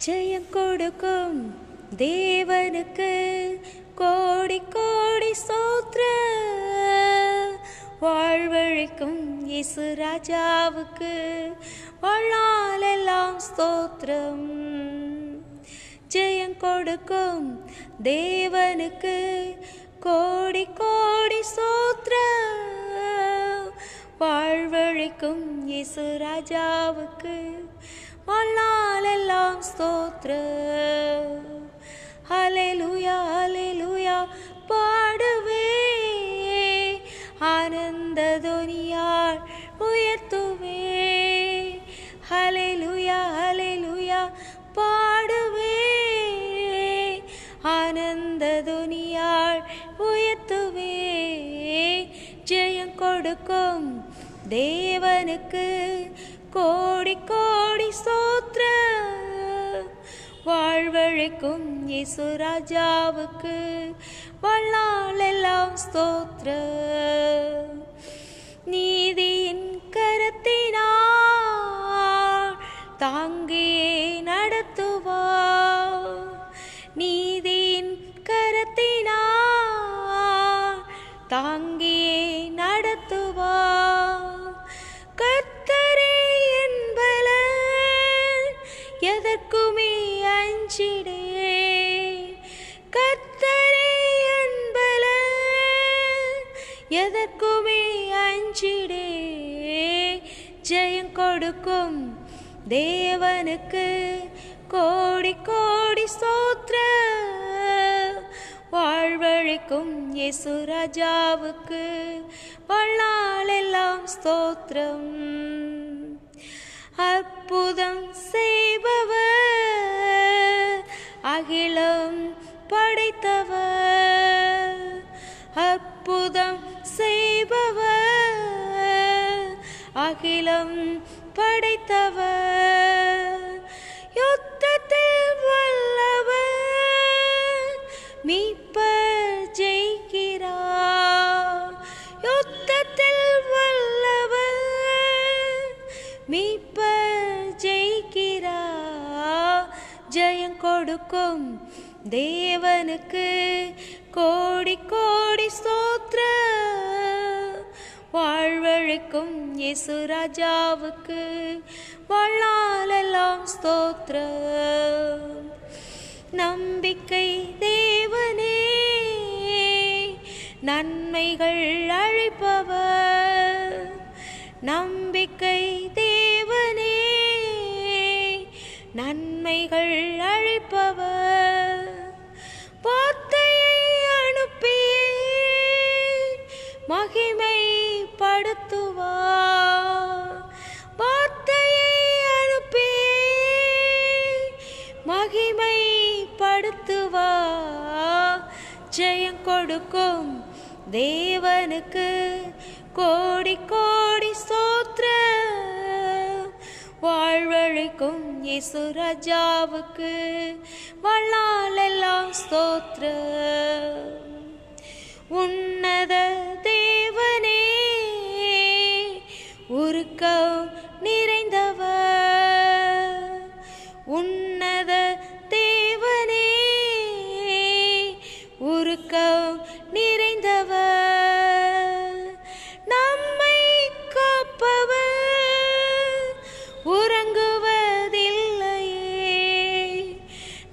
ஜெயம் கொடுக்கும் தேவனுக்கு கோடி கோடி ஸ்தோத்திரம். வாழ்வழிக்கும் இயேசு ராஜாவுக்கு வாழ்நாளெல்லாம் ஸ்தோத்திரம். ஜெயம் கொடுக்கும் தேவனுக்கு கோடி கோடி ஸ்தோத்திரம். வாழ்வழிக்கும் இயேசு ராஜாவுக்கு வாழ்நாளெல்லாம் ஸ்தோத்திரம். ஹல்லேலூயா ஹல்லேலூயா பாடுவே, ஆனந்த துனியால் உயர்த்துவே. ஹல்லேலூயா ஹல்லேலூயா பாடுவே, ஆனந்த துனியால் உயர்த்துவே. ஜெயம் கொடுக்கும் தேவனுக்கு கோடி கோடி ஸ்தோத்திரம். வாழ்வழிக்கும் இயேசு ராஜாவுக்கு வாழ்நாளெல்லாம் ஸ்தோத்திரம். நீதியின் கரத்தினால் தாங்கியே நடத்துவார். நீதியின் கரத்தினால் தாங்கியே நடத்துவார். கர்த்தரே என் பலன், எதற்குமே அஞ்சிடே. கர்த்தரே என் பலன், எதற்குமே அஞ்சிடே. ஜெயம் கொடுக்கும் தேவனுக்கு கோடி கோடி ஸ்தோத்திரம். வாழ்வழிக்கும் இயேசு ராஜாவுக்கு வாழ்நாளெல்லாம் ஸ்தோத்திரம். அற்புதம் செய்பவர், அகிலம் படைத்தவர். அற்புதம் செய்பவர், அகிலம் படைத்தவர். யுத்தத்தில் வல்லவர், மீட்பர் ஜெயிக்கிறார். யுத்தத்தில் வல்லவர், மீட்பர் ஜெயிக்கிறார். ஜெயம் கொடுக்கும் தேவனுக்கு கோடி கோடி ஸ்தோத்திரம். வாழ்வழிக்கும் இயேசு ராஜாவுக்கு வாழ்நாளெல்லாம் ஸ்தோத்திரம். நம்பிக்கை தேவனே, நன்மைகள் அழிப்பவர். நம்பிக்கை தேவனே, நன்மைகள் அழிப்பவர். வார்த்தையை அனுப்பியே மகிமைப்படுத்துவார். வார்த்தையை அனுப்பியே மகிமைப்படுத்துவார். ஜெயம் கொடுக்கும் தேவனுக்கு கோடி கோடி ஸ்தோத்திரம். வாழ்வழிக்கும் இயேசு ராஜாவுக்கு வாழ்நாளெல்லாம் ஸ்தோத்திரம். உன்னத தேவனே, உருக்கம் நிறைந்தவர். உன்னத தேவனே, உருக்கம் நிறைந்தவர். நம்மை காப்பவர், உறங்குவதில்லையே.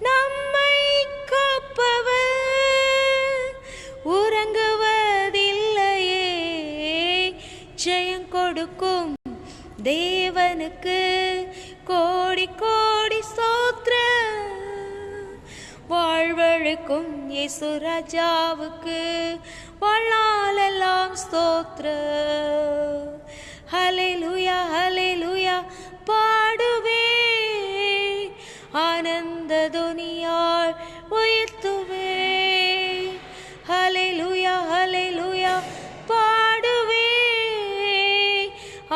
நம்மை காப்பவர், உறங்குவதில்லையே. ஜெயம் கொடுக்கும் தேவனுக்கு கோடி கோடி ஸ்தோத்திரம். வாழ்வழிக்கும் இயேசு ராஜாவுக்கு வாழ்நாளெல்லாம் ஸ்தோத்திரம். ஹல்லேலூயா ஹல்லேலூயா பாடுவே, ஆனந்த துனியால் உயர்த்துவே. ஹல்லேலூயா ஹல்லேலூயா பாடுவே,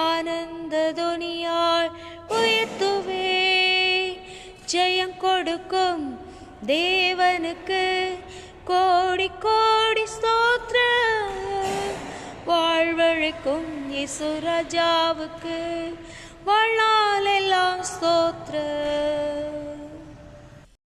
ஆனந்த துனியால் உயர்த்துவே. ஜெயம் கொடுக்கும் தேவனுக்கு கோடி கோடி ஸ்தோத்திரம். வாழ்வழிக்கும் இயேசு ராஜாவுக்கு வாழ்நாளெல்லாம் ஸ்தோத்திரம்.